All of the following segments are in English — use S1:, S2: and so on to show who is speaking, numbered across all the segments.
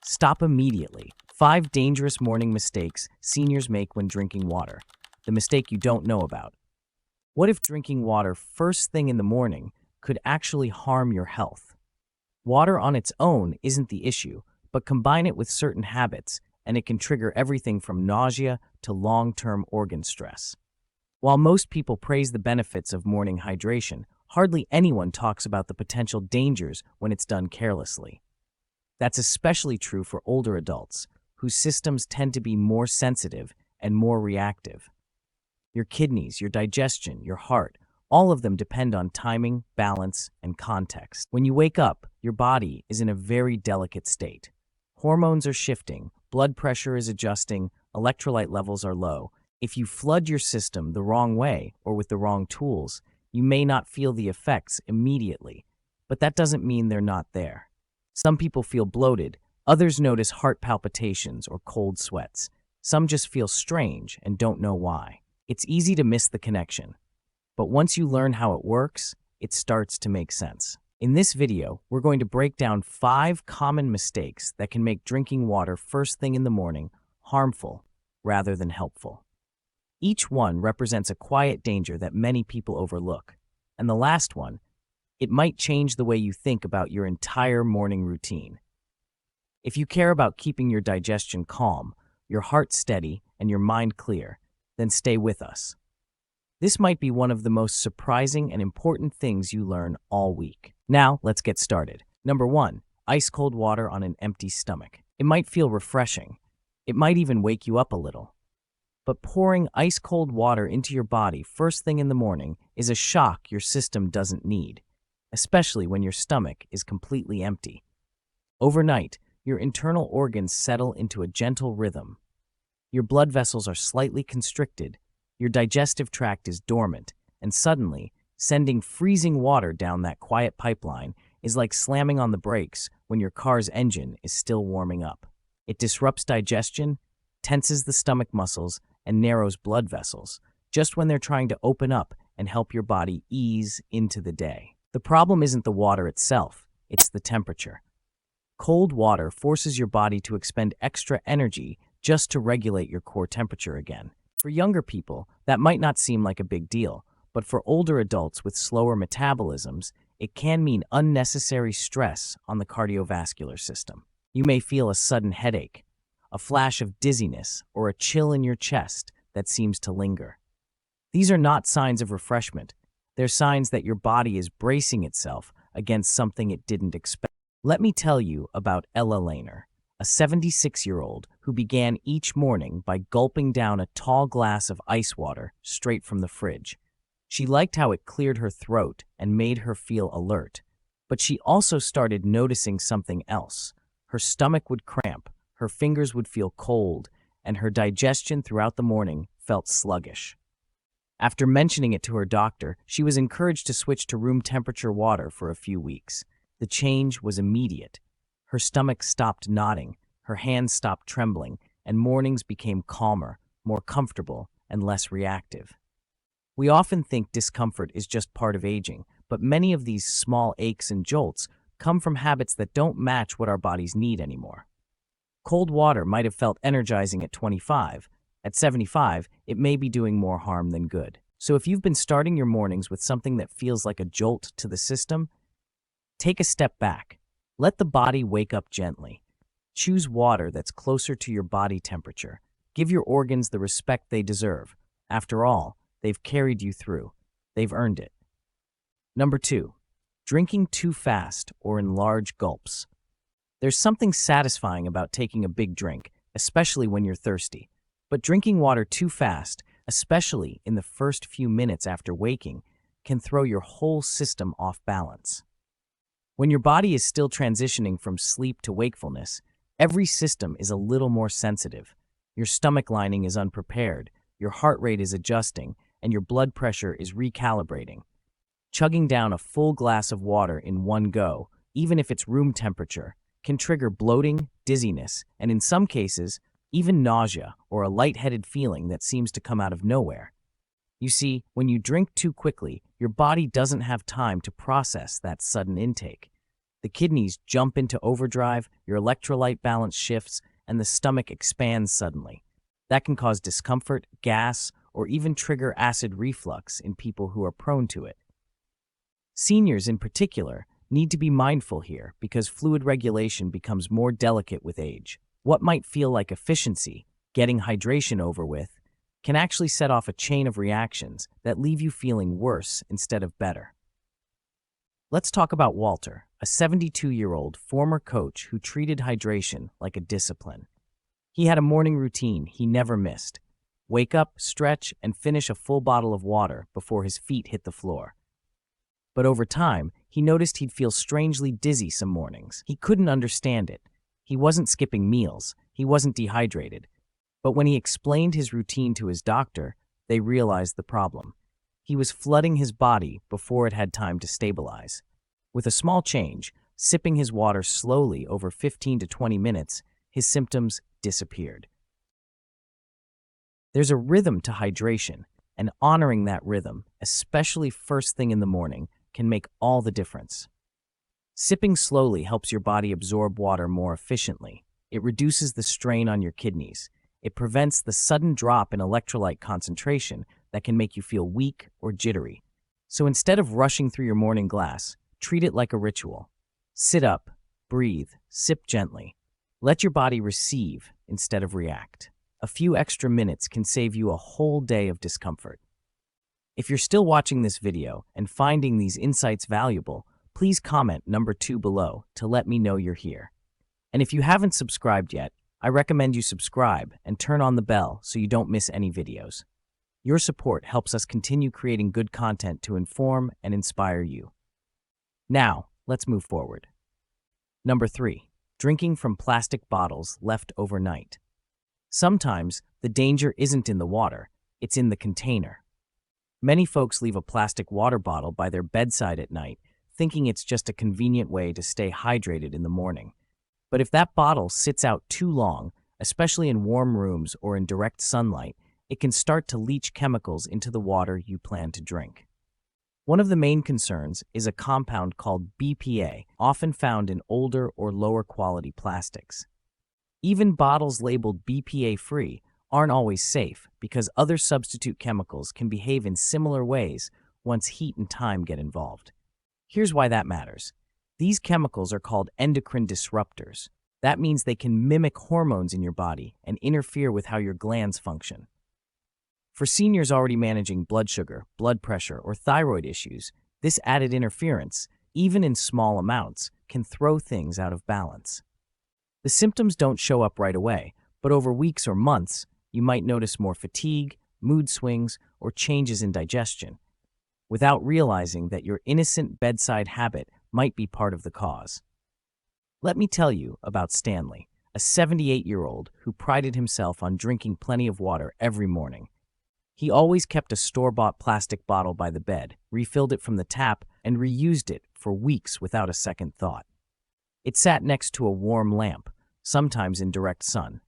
S1: Stop immediately. 5 dangerous morning mistakes seniors make when drinking water. The mistake you don't know about. What if drinking water first thing in the morning could actually harm your health? Water on its own isn't the issue, but combine it with certain habits, and it can trigger everything from nausea to long-term organ stress. While most people praise the benefits of morning hydration, hardly anyone talks about the potential dangers when it's done carelessly. That's especially true for older adults, whose systems tend to be more sensitive and more reactive. Your kidneys, your digestion, your heart, all of them depend on timing, balance, and context. When you wake up, your body is in a very delicate state. Hormones are shifting, blood pressure is adjusting, electrolyte levels are low. If you flood your system the wrong way or with the wrong tools, you may not feel the effects immediately, but that doesn't mean they're not there. Some people feel bloated, others notice heart palpitations or cold sweats. Some just feel strange and don't know why. It's easy to miss the connection, but once you learn how it works, it starts to make sense. In this video, we're going to break down 5 common mistakes that can make drinking water first thing in the morning harmful rather than helpful. Each one represents a quiet danger that many people overlook. And the last one, it might change the way you think about your entire morning routine. If you care about keeping your digestion calm, your heart steady, and your mind clear, then stay with us. This might be one of the most surprising and important things you learn all week. Now, let's get started. Number 1, ice cold water on an empty stomach. It might feel refreshing. It might even wake you up a little. But pouring ice cold water into your body first thing in the morning is a shock your system doesn't need, especially when your stomach is completely empty. Overnight, your internal organs settle into a gentle rhythm. Your blood vessels are slightly constricted, your digestive tract is dormant, and suddenly, sending freezing water down that quiet pipeline is like slamming on the brakes when your car's engine is still warming up. It disrupts digestion, tenses the stomach muscles, and narrows blood vessels, just when they're trying to open up and help your body ease into the day. The problem isn't the water itself, it's the temperature. Cold water forces your body to expend extra energy just to regulate your core temperature again. For younger people, that might not seem like a big deal, but for older adults with slower metabolisms, it can mean unnecessary stress on the cardiovascular system. You may feel a sudden headache, a flash of dizziness, or a chill in your chest that seems to linger. These are not signs of refreshment. They're signs that your body is bracing itself against something it didn't expect. Let me tell you about Ella Lehner, a 76-year-old who began each morning by gulping down a tall glass of ice water straight from the fridge. She liked how it cleared her throat and made her feel alert, but she also started noticing something else. Her stomach would cramp, her fingers would feel cold, and her digestion throughout the morning felt sluggish. After mentioning it to her doctor, she was encouraged to switch to room temperature water for a few weeks. The change was immediate. Her stomach stopped knotting, her hands stopped trembling, and mornings became calmer, more comfortable, and less reactive. We often think discomfort is just part of aging, but many of these small aches and jolts come from habits that don't match what our bodies need anymore. Cold water might have felt energizing at 25. At 75, it may be doing more harm than good. So if you've been starting your mornings with something that feels like a jolt to the system, take a step back. Let the body wake up gently. Choose water that's closer to your body temperature. Give your organs the respect they deserve. After all, they've carried you through. They've earned it. Number 2, drinking too fast or in large gulps. There's something satisfying about taking a big drink, especially when you're thirsty. But drinking water too fast, especially in the first few minutes after waking, can throw your whole system off balance. When your body is still transitioning from sleep to wakefulness, every system is a little more sensitive. Your stomach lining is unprepared, your heart rate is adjusting, and your blood pressure is recalibrating. Chugging down a full glass of water in one go, even if it's room temperature, can trigger bloating, dizziness, and in some cases, even nausea or a lightheaded feeling that seems to come out of nowhere. You see, when you drink too quickly, your body doesn't have time to process that sudden intake. The kidneys jump into overdrive, your electrolyte balance shifts, and the stomach expands suddenly. That can cause discomfort, gas, or even trigger acid reflux in people who are prone to it. Seniors, in particular, need to be mindful here because fluid regulation becomes more delicate with age. What might feel like efficiency, getting hydration over with, can actually set off a chain of reactions that leave you feeling worse instead of better. Let's talk about Walter, a 72-year-old former coach who treated hydration like a discipline. He had a morning routine he never missed. Wake up, stretch, and finish a full bottle of water before his feet hit the floor. But over time, he noticed he'd feel strangely dizzy some mornings. He couldn't understand it. He wasn't skipping meals. He wasn't dehydrated. But when he explained his routine to his doctor, they realized the problem. He was flooding his body before it had time to stabilize. With a small change, sipping his water slowly over 15 to 20 minutes, his symptoms disappeared. There's a rhythm to hydration, and honoring that rhythm, especially first thing in the morning, can make all the difference. Sipping slowly helps your body absorb water more efficiently. It reduces the strain on your kidneys. It prevents the sudden drop in electrolyte concentration that can make you feel weak or jittery. So instead of rushing through your morning glass, treat it like a ritual. Sit up, breathe, sip gently. Let your body receive instead of react. A few extra minutes can save you a whole day of discomfort. If you're still watching this video and finding these insights valuable, please comment number 2 below to let me know you're here. And if you haven't subscribed yet, I recommend you subscribe and turn on the bell so you don't miss any videos. Your support helps us continue creating good content to inform and inspire you. Now, let's move forward. Number 3, drinking from plastic bottles left overnight. Sometimes the danger isn't in the water, it's in the container. Many folks leave a plastic water bottle by their bedside at night, thinking it's just a convenient way to stay hydrated in the morning. But if that bottle sits out too long, especially in warm rooms or in direct sunlight, it can start to leach chemicals into the water you plan to drink. One of the main concerns is a compound called BPA, often found in older or lower quality plastics. Even bottles labeled BPA-free aren't always safe because other substitute chemicals can behave in similar ways once heat and time get involved. Here's why that matters. These chemicals are called endocrine disruptors. That means they can mimic hormones in your body and interfere with how your glands function. For seniors already managing blood sugar, blood pressure, or thyroid issues, this added interference, even in small amounts, can throw things out of balance. The symptoms don't show up right away, but over weeks or months, you might notice more fatigue, mood swings, or changes in digestion, without realizing that your innocent bedside habit might be part of the cause. Let me tell you about Stanley, a 78-year-old who prided himself on drinking plenty of water every morning. He always kept a store-bought plastic bottle by the bed, refilled it from the tap, and reused it for weeks without a second thought. It sat next to a warm lamp, sometimes in direct sun.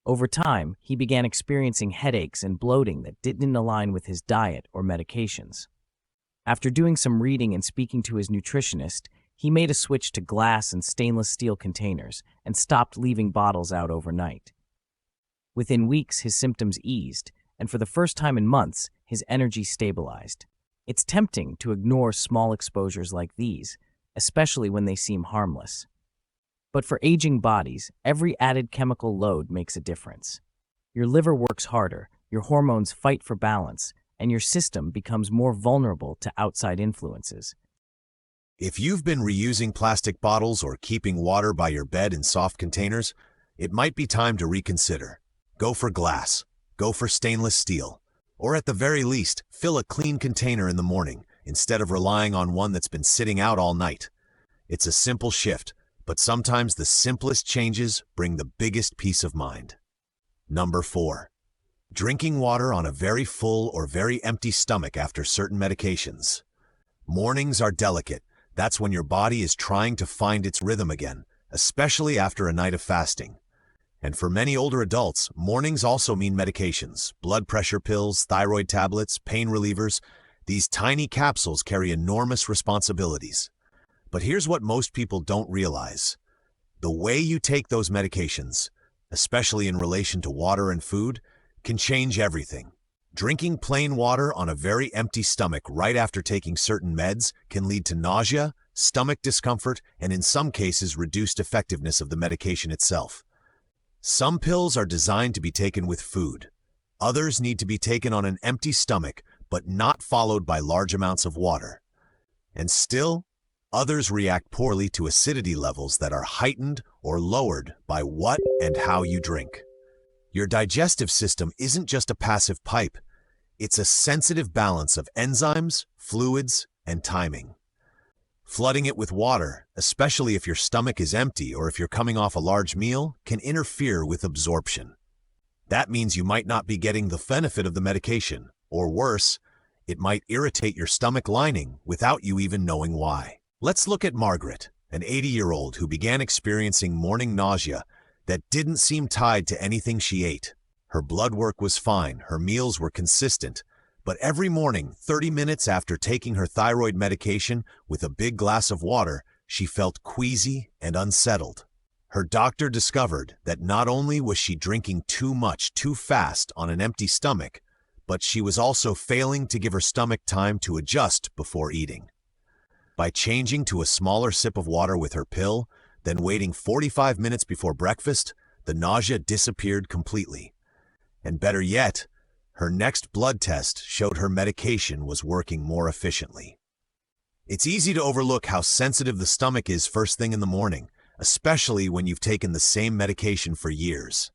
S1: Over time, he began experiencing headaches and bloating that didn't align with his diet or medications. After doing some reading and speaking to his nutritionist, he made a switch to glass and stainless steel containers and stopped leaving bottles out overnight. Within weeks, his symptoms eased, and for the first time in months, his energy stabilized. It's tempting to ignore small exposures like these, especially when they seem harmless. But for aging bodies, every added chemical load makes a difference. Your liver works harder, your hormones fight for balance, and your system becomes more vulnerable to outside influences.
S2: If you've been reusing plastic bottles or keeping water by your bed in soft containers, it might be time to reconsider. Go for glass. Go for stainless steel. Or at the very least, fill a clean container in the morning instead of relying on one that's been sitting out all night. It's a simple shift, but sometimes the simplest changes bring the biggest peace of mind. Number 4. Drinking water on a very full or very empty stomach after certain medications. Mornings are delicate. That's when your body is trying to find its rhythm again, especially after a night of fasting. And for many older adults, mornings also mean medications, blood pressure pills, thyroid tablets, pain relievers. These tiny capsules carry enormous responsibilities. But here's what most people don't realize. The way you take those medications, especially in relation to water and food, can change everything. Drinking plain water on a very empty stomach right after taking certain meds can lead to nausea, stomach discomfort, and in some cases reduced effectiveness of the medication itself. Some pills are designed to be taken with food. Others need to be taken on an empty stomach, but not followed by large amounts of water. And still, others react poorly to acidity levels that are heightened or lowered by what and how you drink. Your digestive system isn't just a passive pipe. It's a sensitive balance of enzymes, fluids, and timing. Flooding it with water, especially if your stomach is empty or if you're coming off a large meal, can interfere with absorption. That means you might not be getting the benefit of the medication, or worse, it might irritate your stomach lining without you even knowing why. Let's look at Margaret, an 80-year-old who began experiencing morning nausea that didn't seem tied to anything she ate. Her blood work was fine, her meals were consistent, but every morning, 30 minutes after taking her thyroid medication with a big glass of water, she felt queasy and unsettled. Her doctor discovered that not only was she drinking too much too fast on an empty stomach, but she was also failing to give her stomach time to adjust before eating. By changing to a smaller sip of water with her pill, then waiting 45 minutes before breakfast, the nausea disappeared completely. And better yet, her next blood test showed her medication was working more efficiently. It's easy to overlook how sensitive the stomach is first thing in the morning, especially when you've taken the same medication for years.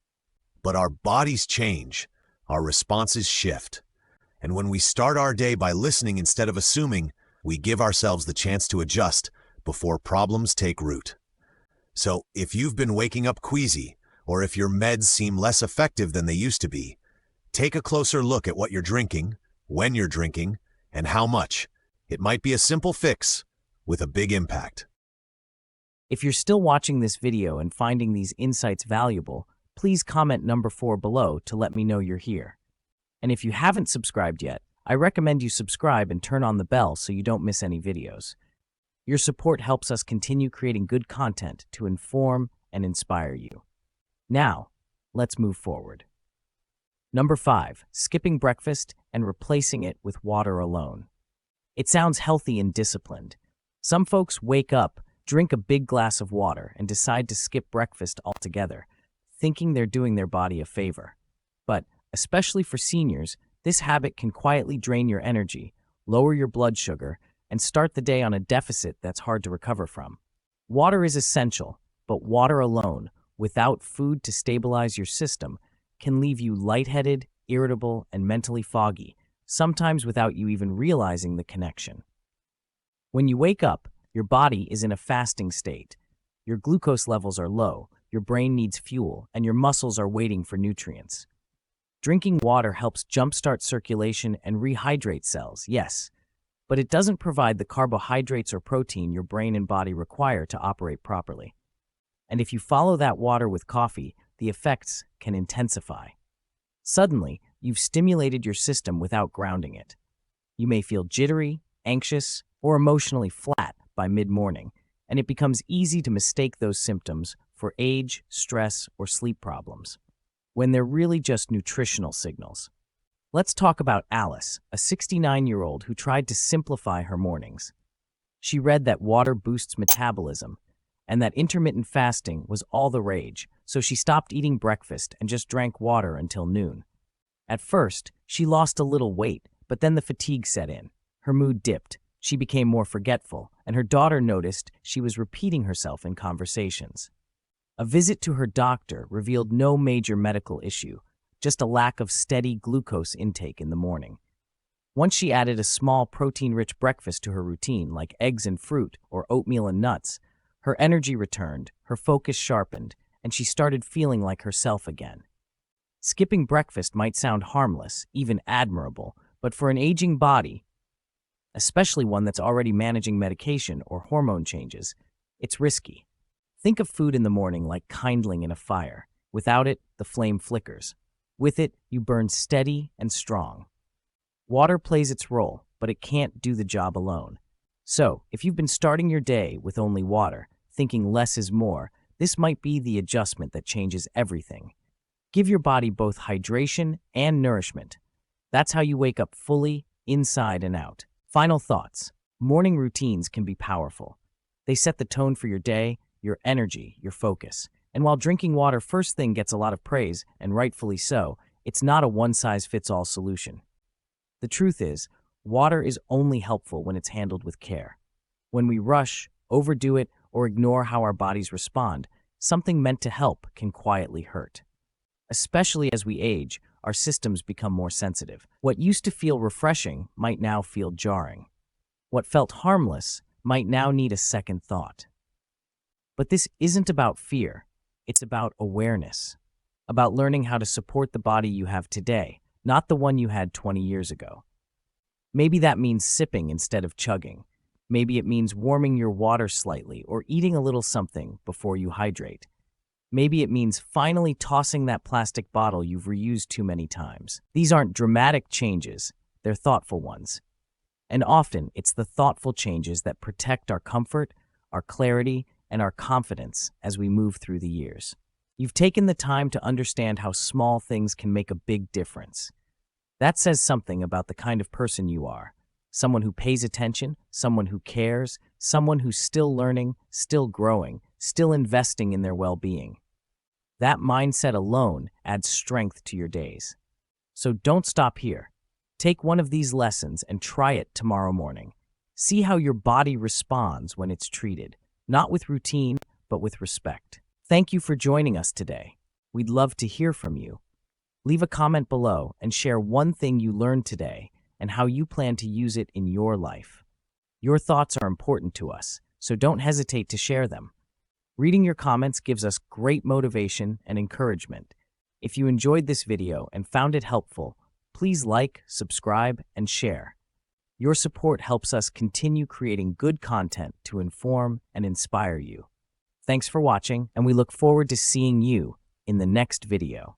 S2: But our bodies change, our responses shift. And when we start our day by listening instead of assuming, we give ourselves the chance to adjust before problems take root. So, if you've been waking up queasy, or if your meds seem less effective than they used to be, take a closer look at what you're drinking, when you're drinking, and how much. It might be a simple fix with a big impact.
S1: If you're still watching this video and finding these insights valuable, please comment number 4 below to let me know you're here. And if you haven't subscribed yet, I recommend you subscribe and turn on the bell so you don't miss any videos. Your support helps us continue creating good content to inform and inspire you. Now, let's move forward. Number 5, skipping breakfast and replacing it with water alone. It sounds healthy and disciplined. Some folks wake up, drink a big glass of water, and decide to skip breakfast altogether, thinking they're doing their body a favor. But, especially for seniors, this habit can quietly drain your energy, lower your blood sugar, and start the day on a deficit that's hard to recover from. Water is essential, but water alone, without food to stabilize your system, can leave you lightheaded, irritable, and mentally foggy, sometimes without you even realizing the connection. When you wake up, your body is in a fasting state. Your glucose levels are low, your brain needs fuel, and your muscles are waiting for nutrients. Drinking water helps jumpstart circulation and rehydrate cells, yes, but it doesn't provide the carbohydrates or protein your brain and body require to operate properly. And if you follow that water with coffee, the effects can intensify. Suddenly, you've stimulated your system without grounding it. You may feel jittery, anxious, or emotionally flat by mid-morning, and it becomes easy to mistake those symptoms for age, stress, or sleep problems, when they're really just nutritional signals. Let's talk about Alice, a 69-year-old who tried to simplify her mornings. She read that water boosts metabolism, and that intermittent fasting was all the rage, so she stopped eating breakfast and just drank water until noon. At first, she lost a little weight, but then the fatigue set in. Her mood dipped, she became more forgetful, and her daughter noticed she was repeating herself in conversations. A visit to her doctor revealed no major medical issue, just a lack of steady glucose intake in the morning. Once she added a small protein-rich breakfast to her routine, like eggs and fruit or oatmeal and nuts, her energy returned, her focus sharpened, and she started feeling like herself again. Skipping breakfast might sound harmless, even admirable, but for an aging body, especially one that's already managing medication or hormone changes, it's risky. Think of food in the morning like kindling in a fire. Without it, the flame flickers. With it, you burn steady and strong. Water plays its role, but it can't do the job alone. So, if you've been starting your day with only water, thinking less is more, this might be the adjustment that changes everything. Give your body both hydration and nourishment. That's how you wake up fully, inside and out. Final thoughts. Morning routines can be powerful. They set the tone for your day, your energy, your focus. And while drinking water first thing gets a lot of praise, and rightfully so, it's not a one-size-fits-all solution. The truth is, water is only helpful when it's handled with care. When we rush, overdo it, or ignore how our bodies respond, something meant to help can quietly hurt. Especially as we age, our systems become more sensitive. What used to feel refreshing might now feel jarring. What felt harmless might now need a second thought. But this isn't about fear. It's about awareness. About learning how to support the body you have today, not the one you had 20 years ago. Maybe that means sipping instead of chugging. Maybe it means warming your water slightly or eating a little something before you hydrate. Maybe it means finally tossing that plastic bottle you've reused too many times. These aren't dramatic changes, they're thoughtful ones. And often, it's the thoughtful changes that protect our comfort, our clarity, and our confidence as we move through the years. You've taken the time to understand how small things can make a big difference. That says something about the kind of person you are. Someone who pays attention, someone who cares, someone who's still learning, still growing, still investing in their well-being. That mindset alone adds strength to your days. So don't stop here. Take one of these lessons and try it tomorrow morning. See how your body responds when it's treated, not with routine, but with respect. Thank you for joining us today. We'd love to hear from you. Leave a comment below and share one thing you learned today and how you plan to use it in your life. Your thoughts are important to us, so don't hesitate to share them. Reading your comments gives us great motivation and encouragement. If you enjoyed this video and found it helpful, please like, subscribe, and share. Your support helps us continue creating good content to inform and inspire you. Thanks for watching, and we look forward to seeing you in the next video.